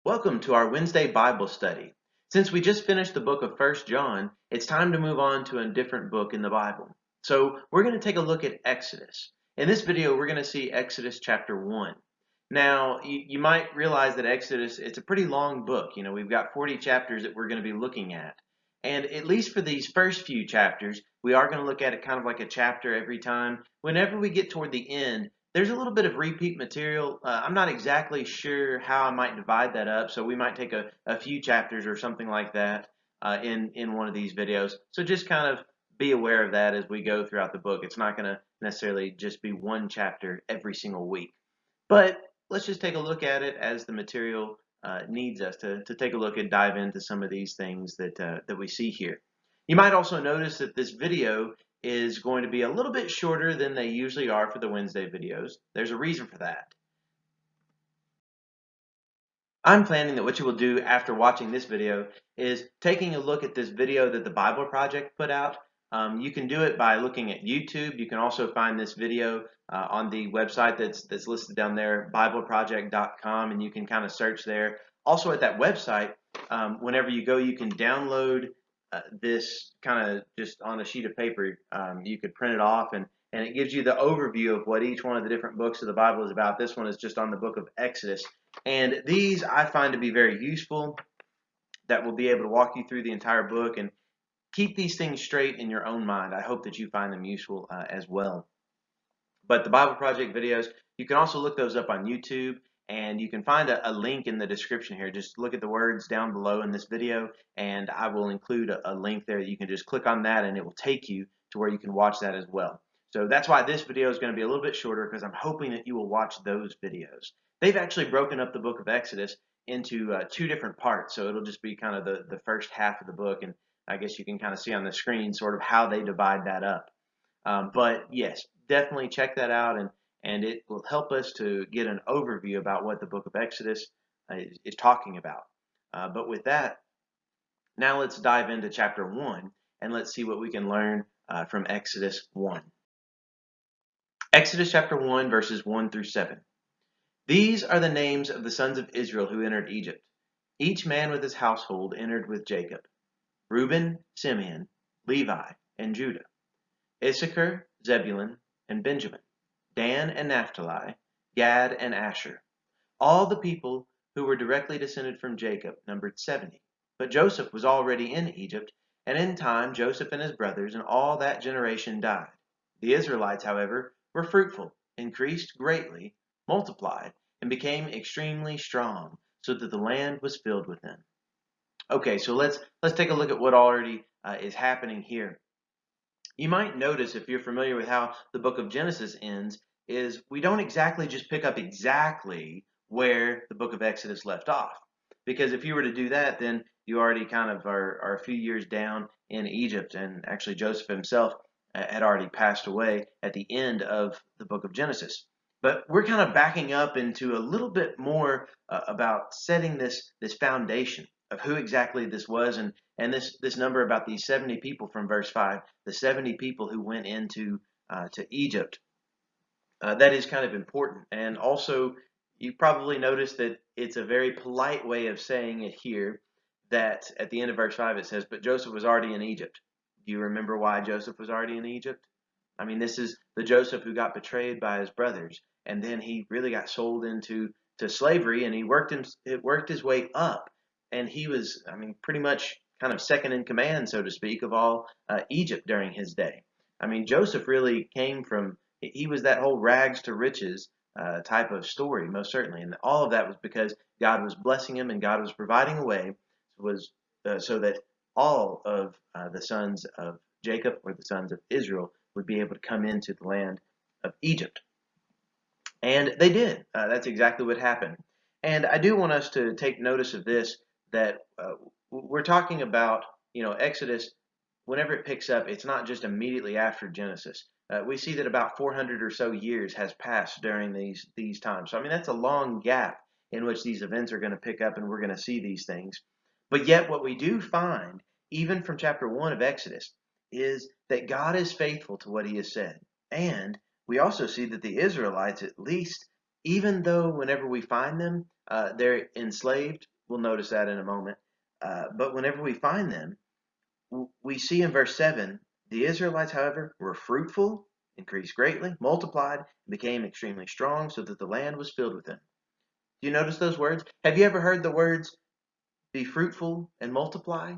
Welcome to our Wednesday Bible study. Since we just finished the book of First John, it's time to move on to a different book in the Bible. So we're going to take a look at Exodus. In this video, we're going to see Exodus chapter 1. Now, you might realize that Exodus, it's a pretty long book. We've got 40 chapters that we're going to be looking at. And at least for these first few chapters, we are going to look at it kind of like a chapter every time. Whenever we get toward the end, there's a little bit of repeat material. I'm not exactly sure how I might divide that up, so we might take a few chapters or something like that in one of these videos. So just kind of be aware of that as we go throughout the book. It's not going to necessarily just be one chapter every single week. But let's just take a look at it as the material needs us to take a look and dive into some of these things that we see here. You might also notice that this video is going to be a little bit shorter than they usually are for the Wednesday videos. There's a reason for that. I'm planning that what you will do after watching this video is taking a look at this video that the Bible Project put out. You can do it by looking at YouTube. You can also find this video on the website that's listed down there, bibleproject.com, and you can kind of search there. Also at that website, whenever you go, you can download this kind of just on a sheet of paper. You could print it off, and it gives you the overview of what each one of the different books of the Bible is about. This one is just on the book of Exodus. And these I find to be very useful, that will be able to walk you through the entire book and keep these things straight in your own mind. I hope that you find them useful as well. But the Bible Project videos, you can also look those up on YouTube, and you can find a link in the description here. Just look at the words down below in this video, and I will include a link there. You can just click on that, and it will take you to where you can watch that as well. So that's why this video is going to be a little bit shorter, because I'm hoping that you will watch those videos. They've actually broken up the book of Exodus into two different parts, so it'll just be kind of the first half of the book, and I guess you can kind of see on the screen sort of how they divide that up. But yes, definitely check that out, and it will help us to get an overview about what the book of Exodus is talking about. But with that, now let's dive into chapter 1, and let's see what we can learn from Exodus 1. Exodus chapter 1, verses 1 through 7. These are the names of the sons of Israel who entered Egypt. Each man with his household entered with Jacob: Reuben, Simeon, Levi, and Judah; Issachar, Zebulun, and Benjamin; Dan and Naphtali; Gad and Asher. All the people who were directly descended from Jacob numbered 70. But Joseph was already in Egypt, and in time Joseph and his brothers and all that generation died. The Israelites, however, were fruitful, increased greatly, multiplied, and became extremely strong, so that the land was filled with them. Okay, so let's take a look at what already is happening here. You might notice, if you're familiar with how the book of Genesis ends, is we don't exactly just pick up exactly where the book of Exodus left off. Because if you were to do that, then you already kind of are a few years down in Egypt, and actually Joseph himself had already passed away at the end of the book of Genesis. But we're kind of backing up into a little bit more about setting this foundation of who exactly this was, and this number about these 70 people from verse 5, the 70 people who went into to Egypt. That is kind of important. And also, you probably noticed that it's a very polite way of saying it here, that at the end of verse 5 it says, but Joseph was already in Egypt. Do you remember why Joseph was already in Egypt? I mean, this is the Joseph who got betrayed by his brothers, and then he really got sold into slavery, and he worked his way up, and he was, I mean, pretty much kind of second in command, so to speak, of all Egypt during his day. I mean, Joseph really came from, he was that whole rags to riches type of story, most certainly, and all of that was because God was blessing him, and God was providing a way so that all of the sons of Jacob, or the sons of Israel, would be able to come into the land of Egypt. And they did. That's exactly what happened. And I do want us to take notice of this, that we're talking about, Exodus, whenever it picks up, it's not just immediately after Genesis. We see that about 400 or so years has passed during these times. So, I mean, that's a long gap in which these events are going to pick up, and we're going to see these things. But yet what we do find, even from chapter 1 of Exodus, is that God is faithful to what he has said. And we also see that the Israelites, at least, even though whenever we find them, they're enslaved, We'll notice that in a moment. But whenever we find them, we see in verse 7, the Israelites, however, were fruitful, increased greatly, multiplied, and became extremely strong, so that the land was filled with them. Do you notice those words? Have you ever heard the words be fruitful and multiply?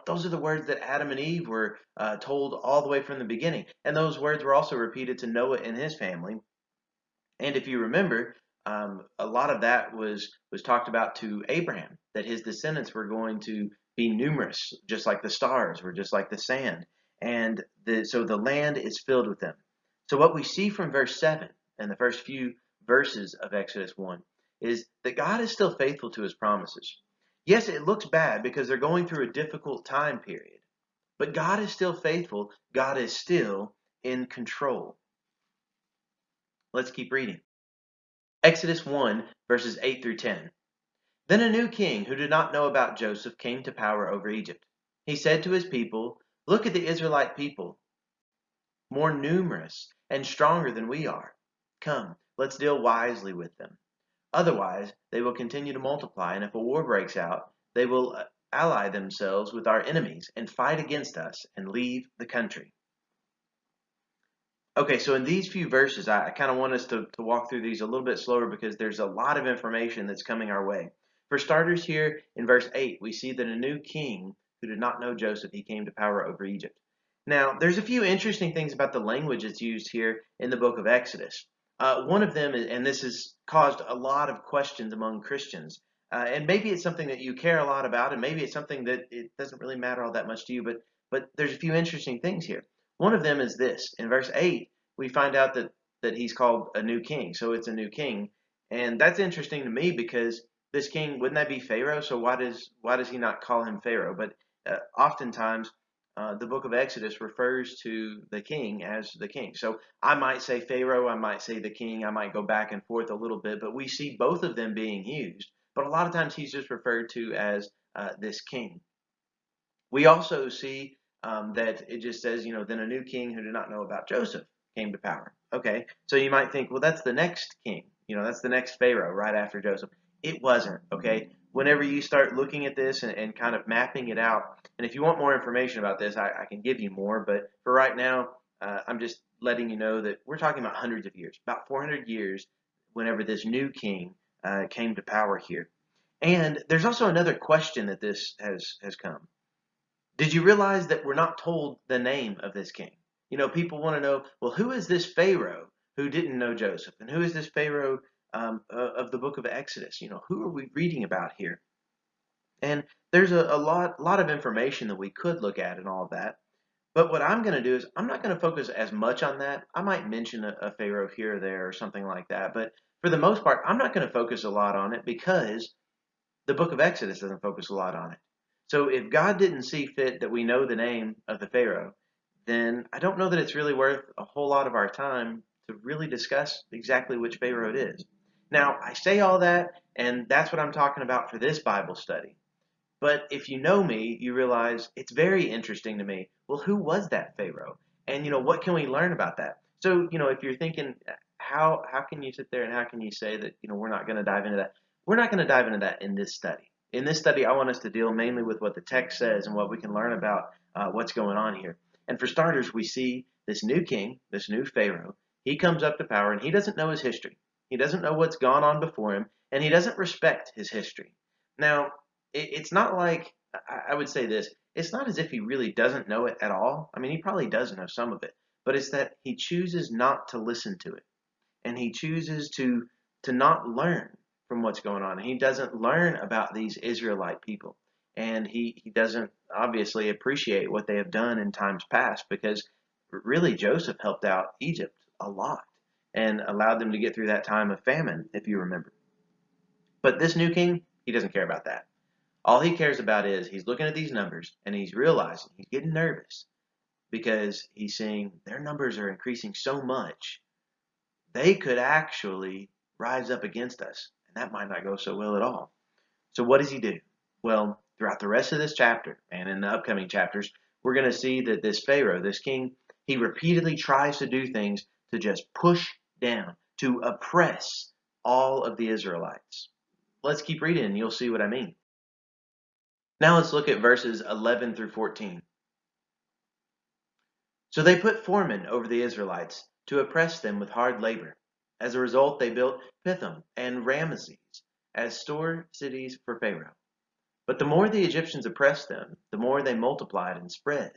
Those are the words that Adam and Eve were told all the way from the beginning. And those words were also repeated to Noah and his family. And if you remember, a lot of that was talked about to Abraham, that his descendants were going to be numerous, just like the stars, or just like the sand. And so the land is filled with them. So what we see from verse 7 and the first few verses of Exodus 1 is that God is still faithful to his promises. Yes, it looks bad because they're going through a difficult time period, but God is still faithful. God is still in control. Let's keep reading. Exodus 1, verses 8 through 10. Then a new king who did not know about Joseph came to power over Egypt. He said to his people, "Look at the Israelite people, more numerous and stronger than we are. Come, let's deal wisely with them. Otherwise, they will continue to multiply, and if a war breaks out, they will ally themselves with our enemies and fight against us and leave the country." Okay, so in these few verses, I kind of want us to walk through these a little bit slower because there's a lot of information that's coming our way. For starters, here in verse 8, we see that a new king who did not know Joseph, he came to power over Egypt. Now, there's a few interesting things about the language that's used here in the book of Exodus. One of them, and this has caused a lot of questions among Christians, and maybe it's something that you care a lot about, and maybe it's something that it doesn't really matter all that much to you, but there's a few interesting things here. One of them is this. In verse 8, we find out that he's called a new king. So it's a new king. And that's interesting to me because this king, wouldn't that be Pharaoh? So why does he not call him Pharaoh? But oftentimes the book of Exodus refers to the king as the king. So I might say Pharaoh, I might say the king, I might go back and forth a little bit, but we see both of them being used. But a lot of times he's just referred to as this king. We also see that it just says, then a new king who did not know about Joseph came to power. Okay, so you might think, well, that's the next king. That's the next Pharaoh right after Joseph. It wasn't, okay? Whenever you start looking at this and kind of mapping it out, and if you want more information about this, I can give you more, but for right now, I'm just letting you know that we're talking about hundreds of years, about 400 years, whenever this new king came to power here. And there's also another question that this has come. Did you realize that we're not told the name of this king? People want to know, well, who is this Pharaoh who didn't know Joseph? And who is this Pharaoh of the book of Exodus? Who are we reading about here? And there's a lot of information that we could look at and all of that. But what I'm going to do is I'm not going to focus as much on that. I might mention a Pharaoh here or there or something like that. But for the most part, I'm not going to focus a lot on it because the book of Exodus doesn't focus a lot on it. So if God didn't see fit that we know the name of the Pharaoh, then I don't know that it's really worth a whole lot of our time to really discuss exactly which Pharaoh it is. Now, I say all that, and that's what I'm talking about for this Bible study. But if you know me, you realize it's very interesting to me. Well, who was that Pharaoh? And what can we learn about that? So, if you're thinking, how can you sit there and how can you say that, we're not going to dive into that? We're not going to dive into that in this study. In this study, I want us to deal mainly with what the text says and what we can learn about what's going on here. And for starters, we see this new king, this new Pharaoh. He comes up to power and he doesn't know his history. He doesn't know what's gone on before him, and he doesn't respect his history. Now, it's not like, I would say this, it's not as if he really doesn't know it at all. I mean, he probably does know some of it, but it's that he chooses not to listen to it. And he chooses to not learn from what's going on. He doesn't learn about these Israelite people. And he doesn't obviously appreciate what they have done in times past because really Joseph helped out Egypt a lot and allowed them to get through that time of famine, if you remember. But this new king, he doesn't care about that. All he cares about is he's looking at these numbers and he's realizing he's getting nervous because he's seeing their numbers are increasing so much, they could actually rise up against us. And that might not go so well at all. So what does he do? Well, throughout the rest of this chapter and in the upcoming chapters, we're going to see that this Pharaoh, this king, he repeatedly tries to do things to just push down, to oppress all of the Israelites. let's keep reading and you'll see what I mean. Now let's look at verses 11 through 14. So they put foremen over the Israelites to oppress them with hard labor. As a result, they built Pithom and Ramesses as store cities for Pharaoh. But the more the Egyptians oppressed them, the more they multiplied and spread.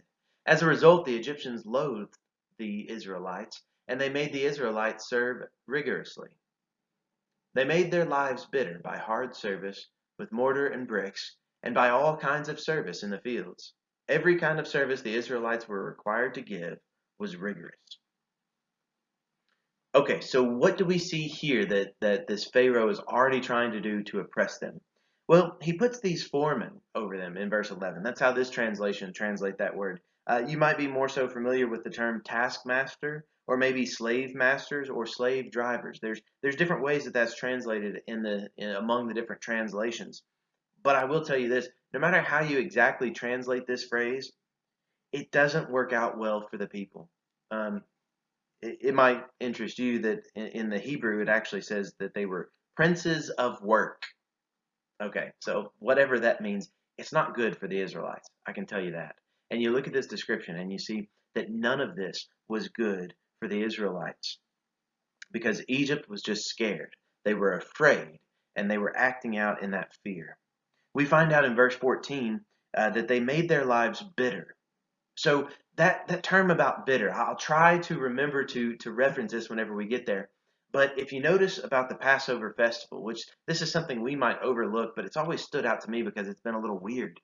As a result, the Egyptians loathed the Israelites, and they made the Israelites serve rigorously. They made their lives bitter by hard service with mortar and bricks, and by all kinds of service in the fields. Every kind of service the Israelites were required to give was rigorous. Okay, so what do we see here that this Pharaoh is already trying to do to oppress them? Well, he puts these foremen over them in verse 11. That's how this translation translate that word. You might be more so familiar with the term taskmaster, or maybe slave masters or slave drivers. There's different ways that that's translated among the different translations. But I will tell you this: no matter how you exactly translate this phrase, it doesn't work out well for the people. Um, it might interest you that in the Hebrew it actually says that they were princes of work. Okay, so whatever that means, it's not good for the Israelites. I can tell you that. And you look at this description and you see that none of this was good for the Israelites because Egypt was just scared. They were afraid and they were acting out in that fear. We find out in verse 14 that they made their lives bitter. So that term about bitter, I'll try to remember to reference this whenever we get there. But if you notice about the Passover festival, which this is something we might overlook, but it's always stood out to me because it's been a little weird.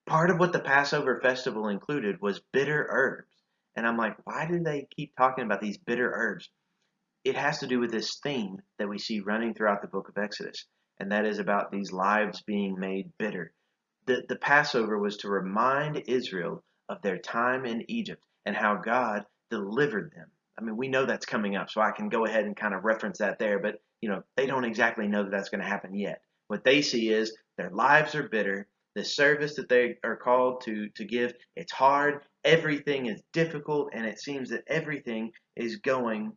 Part of what the Passover festival included was bitter herbs. And I'm like, why do they keep talking about these bitter herbs? It has to do with this theme that we see running throughout the book of Exodus, and that is about these lives being made bitter. The Passover was to remind Israel of their time in Egypt and how God delivered them. I mean, we know that's coming up, so I can go ahead and kind of reference that there, but they don't exactly know that that's going to happen yet. What they see is their lives are bitter. The service that they are called to give, it's hard. Everything is difficult, and it seems that everything is going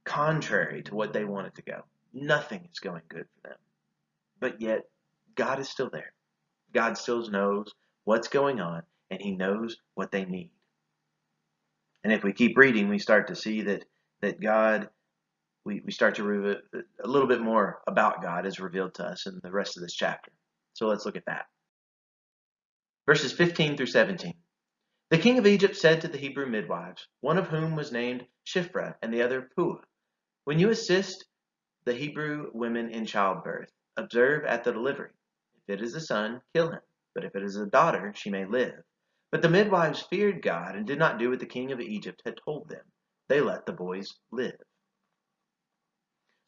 contrary to what they want it to go. Nothing is going good for them. But yet, God is still there. God still knows what's going on, and He knows what they need. And if we keep reading, we start to see that God, we start to a little bit more about God is revealed to us in the rest of this chapter. So let's look at that. Verses 15 through 17. The king of Egypt said to the Hebrew midwives, one of whom was named Shiphrah and the other Puah, when you assist the Hebrew women in childbirth, observe at the delivery. If it is a son, kill him. But if it is a daughter, she may live. But the midwives feared God and did not do what the king of Egypt had told them. They let the boys live.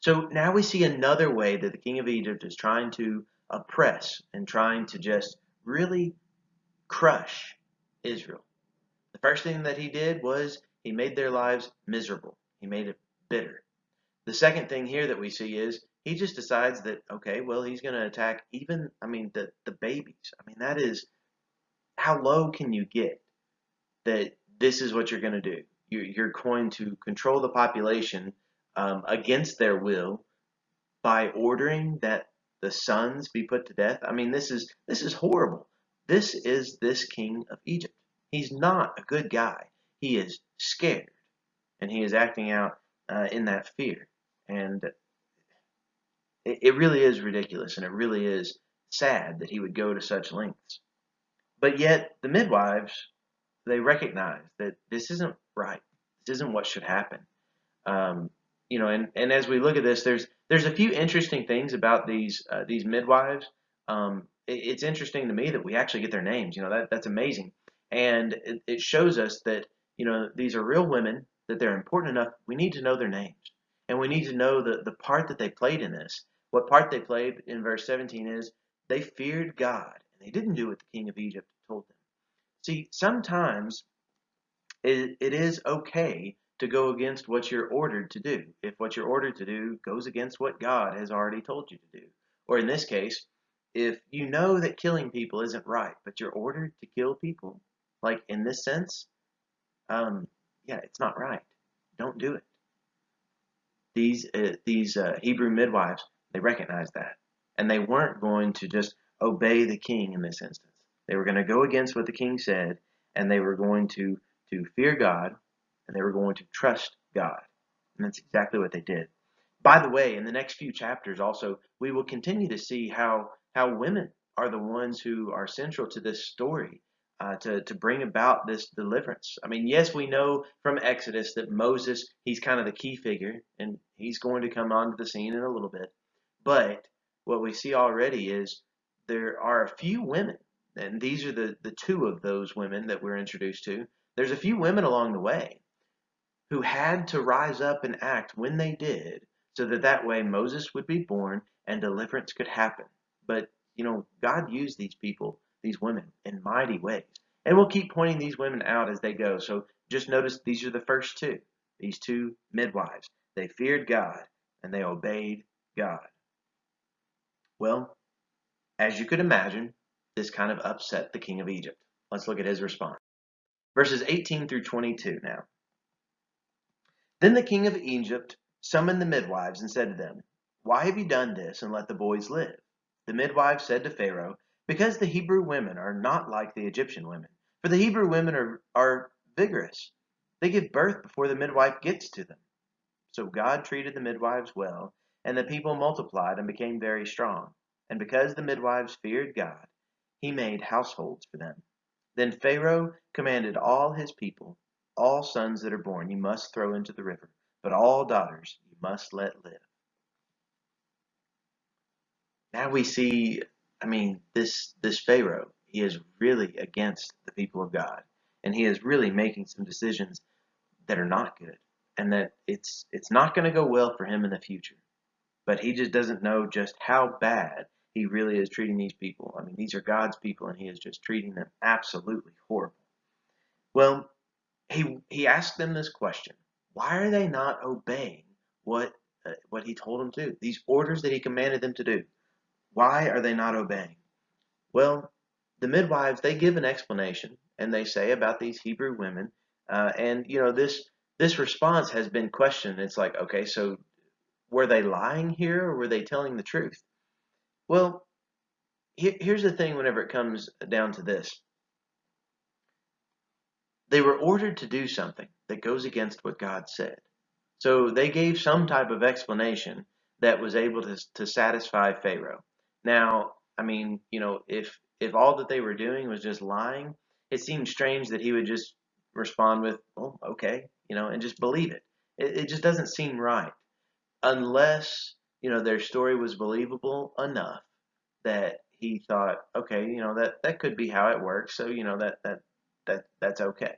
So now we see another way that the king of Egypt is trying to oppress and trying to just really crush Israel. The first thing that he did was he made their lives miserable. He made it bitter. The second thing here that we see is he just decides that, okay, well, he's going to attack the babies. I mean, that is, how low can you get that this is what you're going to do? You're going to control the population against their will by ordering that the sons be put to death. I mean, this is horrible. This is this king of Egypt. He's not a good guy. He is scared, and he is acting out in that fear. And it really is ridiculous, and it really is sad that he would go to such lengths. But yet, the midwives, they recognize that this isn't right. This isn't what should happen. Um, and as we look at this, there's a few interesting things about these midwives. It's interesting to me that we actually get their names. That's amazing, and it shows us that these are real women, that they're important enough. We need to know their names, and we need to know the part that they played in this. What part they played in verse 17 is they feared God, and they didn't do what the king of Egypt told them. See, sometimes it is okay to go against what you're ordered to do. If what you're ordered to do goes against what God has already told you to do. Or in this case, if you know that killing people isn't right, but you're ordered to kill people, like in this sense, yeah, it's not right. Don't do it. These Hebrew midwives, they recognize that. And they weren't going to just obey the king in this instance. They were going to go against what the king said, and they were going to fear God, and they were going to trust God. And that's exactly what they did. By the way, in the next few chapters also, we will continue to see how women are the ones who are central to this story, to bring about this deliverance. I mean, yes, we know from Exodus that Moses, he's kind of the key figure, and he's going to come onto the scene in a little bit. But what we see already is there are a few women, and these are the two of those women that we're introduced to. There's a few women along the way who had to rise up and act when they did, so that that way Moses would be born and deliverance could happen. But, God used these people, these women, in mighty ways. And we'll keep pointing these women out as they go. So just notice these are the first two, these two midwives. They feared God and they obeyed God. Well, as you could imagine, this kind of upset the king of Egypt. Let's look at his response. Verses 18 through 22 now. Then the king of Egypt summoned the midwives and said to them, "Why have you done this and let the boys live?" The midwives said to Pharaoh, "Because the Hebrew women are not like the Egyptian women. For the Hebrew women are vigorous. They give birth before the midwife gets to them." So God treated the midwives well, and the people multiplied and became very strong. And because the midwives feared God, he made households for them. Then Pharaoh commanded all his people, "All sons that are born you must throw into the river, but all daughters you must let live." Now we see, this Pharaoh, he is really against the people of God, and he is really making some decisions that are not good, and that it's not going to go well for him in the future. But he just doesn't know just how bad he really is treating these people. I mean, these are God's people, and he is just treating them absolutely horrible. Well, he asked them this question: Why are they not obeying what he told them to do? These orders that he commanded them to do. Why are they not obeying? Well, the midwives, they give an explanation, and they say about these Hebrew women, and this response has been questioned. It's like, okay, so were they lying here, or were they telling the truth? Well, here's the thing. Whenever it comes down to this, they were ordered to do something that goes against what God said. So they gave some type of explanation that was able to satisfy Pharaoh. Now, if all that they were doing was just lying, it seems strange that he would just respond with, "Oh, okay," and just believe it. It just doesn't seem right, unless their story was believable enough that he thought, okay, that could be how it works, so that's okay.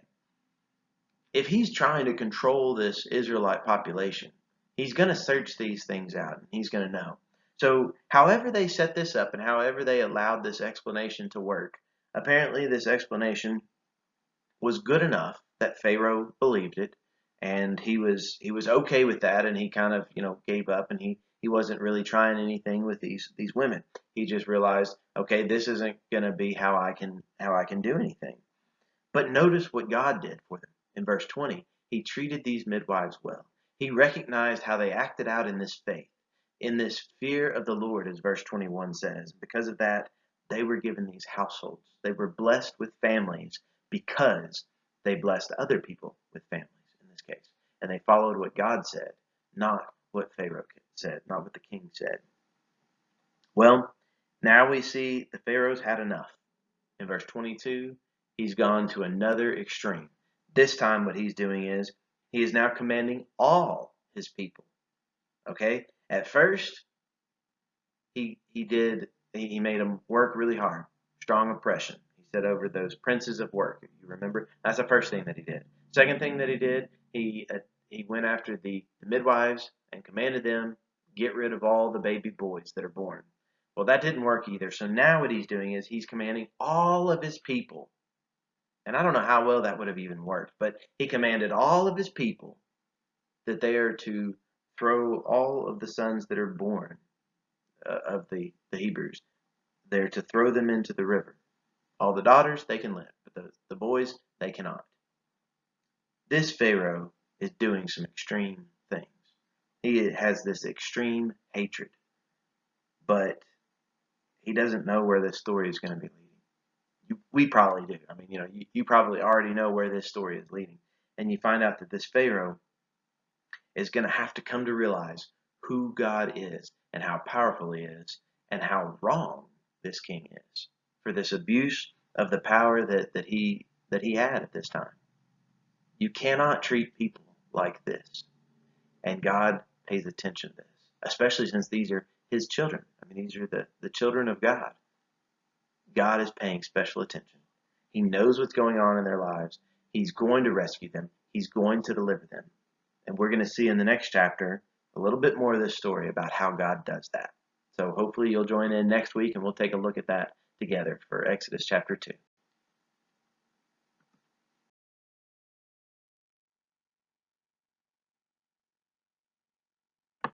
If he's trying to control this Israelite population, he's going to search these things out and he's going to know. So, however they set this up and however they allowed this explanation to work, apparently this explanation was good enough that Pharaoh believed it, and he was okay with that, and he kind of gave up, and he wasn't really trying anything with these women. He just realized, okay, this isn't going to be how I can do anything. But notice what God did for them. In verse 20, he treated these midwives well. He recognized how they acted out in this faith, in this fear of the Lord, as verse 21 says. Because of that, they were given these households. They were blessed with families because they blessed other people with families in this case. And they followed what God said, not what Pharaoh said, not what the king said. Well, now we see the Pharaoh's had enough. In verse 22, he's gone to another extreme. This time what he's doing is he is now commanding all his people. Okay? At first, he made them work really hard. Strong oppression. He set over those princes of work. If you remember, that's the first thing that he did. Second thing that he did, he went after the midwives and commanded them, get rid of all the baby boys that are born. Well, that didn't work either. So now what he's doing is he's commanding all of his people. And I don't know how well that would have even worked, but he commanded all of his people that they are to throw all of the sons that are born of the Hebrews. They're to throw them into the river. All the daughters, they can live, but the boys, they cannot. This Pharaoh is doing some extreme things. He has this extreme hatred. But doesn't know where this story is going to be leading. We probably do. I mean, you probably already know where this story is leading. And you find out that this Pharaoh is going to have to come to realize who God is and how powerful he is and how wrong this king is for this abuse of the power that he had at this time. You cannot treat people like this. And God pays attention to this, especially since these are his children. I mean, these are the children of God. God is paying special attention. He knows what's going on in their lives. He's going to rescue them. He's going to deliver them. And we're going to see in the next chapter a little bit more of this story about how God does that. So hopefully you'll join in next week and we'll take a look at that together for Exodus chapter 2.